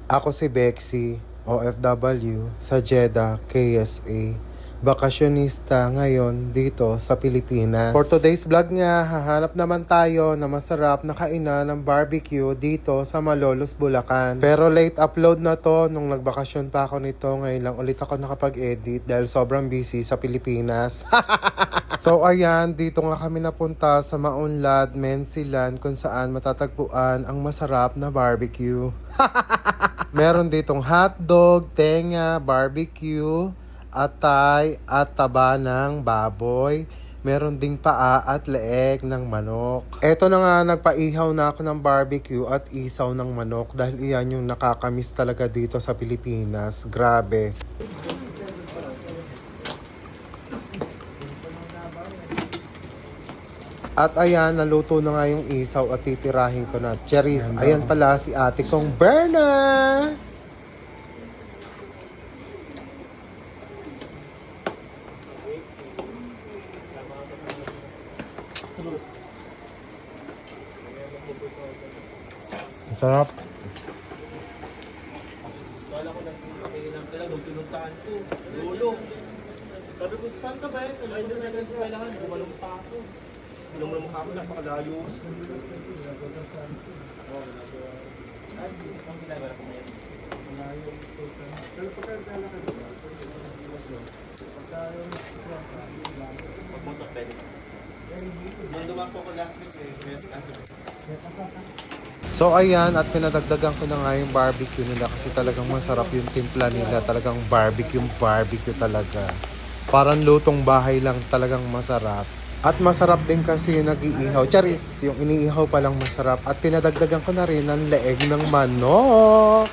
Ako si Bexy, OFW sa Jeddah, KSA. Bakasyonista ngayon dito sa Pilipinas. For today's vlog nga, hahanap naman tayo na masarap na kainan ng barbecue dito sa Malolos, Bulacan. Pero late upload na to nung nagbakasyon pa ako nito. Ngayon lang ulit ako nakapag-edit dahil sobrang busy sa Pilipinas. So ayan, dito nga kami napunta sa Maunlad, Mensilan kung saan matatagpuan ang masarap na barbecue. Meron ditong hotdog, tenga, barbecue, atay at taba ng baboy. Meron ding paa at leeg ng manok. Eto na nga, nagpaihaw na ako ng barbecue at isaw ng manok dahil iyan yung nakakamiss talaga dito sa Pilipinas. Grabe. At ayan, naluto na nga yung isaw at titirahin ko na. Cheris, ayan pala si ate kong Berna. Masarap. Kala ko nagpapailam talaga nung pinuntahan ko. Lolo. Sabi ko, saan ka ba eh? Ay, doon na lang kailangan. Gumalong pa ako. Ilong na mukha ko, napakalayo. Ang ginagawa ko ngayon. Malayo. Pero pagkakala ka doon. Pagpunta pwede. Nung dumaan po ako last week eh. So ayan, at pinadagdagan ko na nga yung barbecue nila kasi talagang masarap yung timpla nila. Talagang barbecue talaga. Parang lutong bahay lang, talagang masarap. At masarap din kasi yung nag-iihaw. Charis, yung iniihaw palang masarap. At pinadagdagan ko na rin ang leeg ng manok.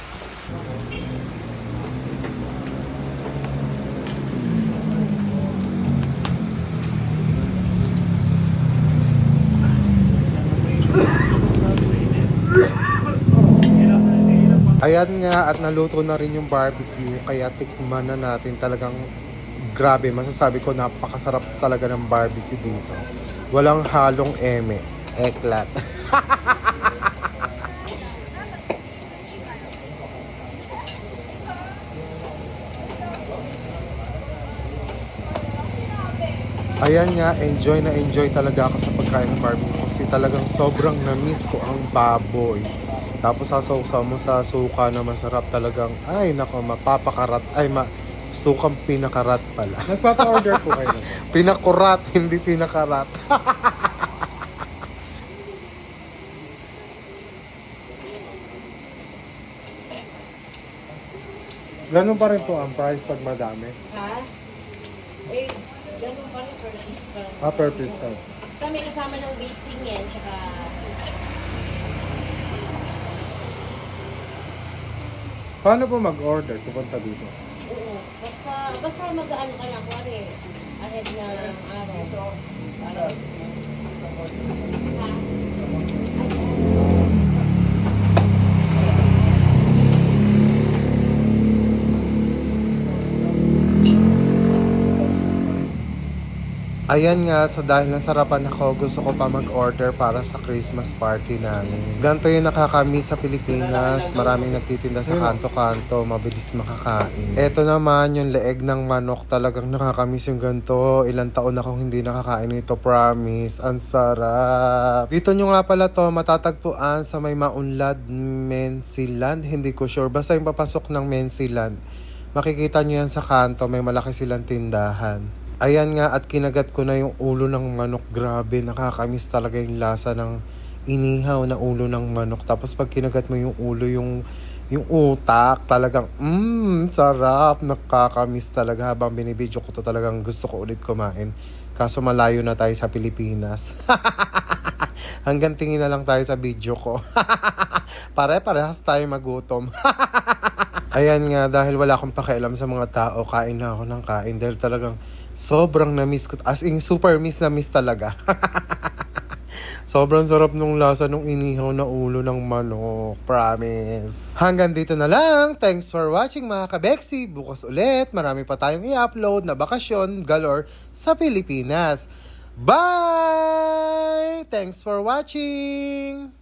Ayan nga, at naluto na rin yung barbecue, kaya tikman na natin. Talagang grabe, masasabi ko napakasarap talaga ng barbecue dito. Walang halong eme, eklat. Ayan nga, enjoy na enjoy talaga ako sa pagkain ng barbecue kasi talagang sobrang na-miss ko ang baboy. Tapos sasawsaw mo sa suka na masarap talagang, ay nako, mapapakarat, sukang pinakarat pala. Nagpapa-order po kayo na po. Pinakurat, hindi pinakarat. Ganun pa rin po ang price pag madami. Ha? Eh, ganun pa rin per piece pa. Per piece ka. Basta may kasama ng basting yan, tsaka... Paano po mag-order pupunta dito? Oo. Basta mag-ano ka na, kuwari, ahead na araw. Para... Ha? Ayan nga, sa dahil nasarapan ako, gusto ko pa mag-order para sa Christmas party namin. Ganito yung nakakamiss sa Pilipinas. Maraming nagtitinda sa kanto-kanto, mabilis makakain. Ito naman yung leeg ng manok, talagang nakakamiss yung ganito. Ilang taon akong hindi nakakain nito, promise. Ang sarap. Dito nyo nga pala to matatagpuan sa may Maunlad, Mensiland. Hindi ko sure. Basta yung papasok ng Mensiland. Makikita nyo yan sa kanto, may malaki silang tindahan. Ayan nga, at kinagat ko na yung ulo ng manok. Grabe, nakakamiss talaga yung lasa ng inihaw na ulo ng manok. Tapos pag kinagat mo yung ulo, yung utak, talagang sarap. Nakakamiss talaga. Habang binibidyo ko to, talagang gusto ko ulit kumain. Kaso malayo na tayo sa Pilipinas. Hanggang tingin na lang tayo sa video ko. Pare-parehas tayo magutom. Ayan nga, dahil wala akong pakialam sa mga tao, kain na ako ng kain. Dahil talagang sobrang na-miss ko. As in, super miss na miss talaga. Sobrang sarap nung lasa nung inihaw na ulo ng manok. Promise. Hanggang dito na lang. Thanks for watching mga kabeksi. Bukas ulit, marami pa tayong i-upload na bakasyon galore sa Pilipinas. Bye! Thanks for watching!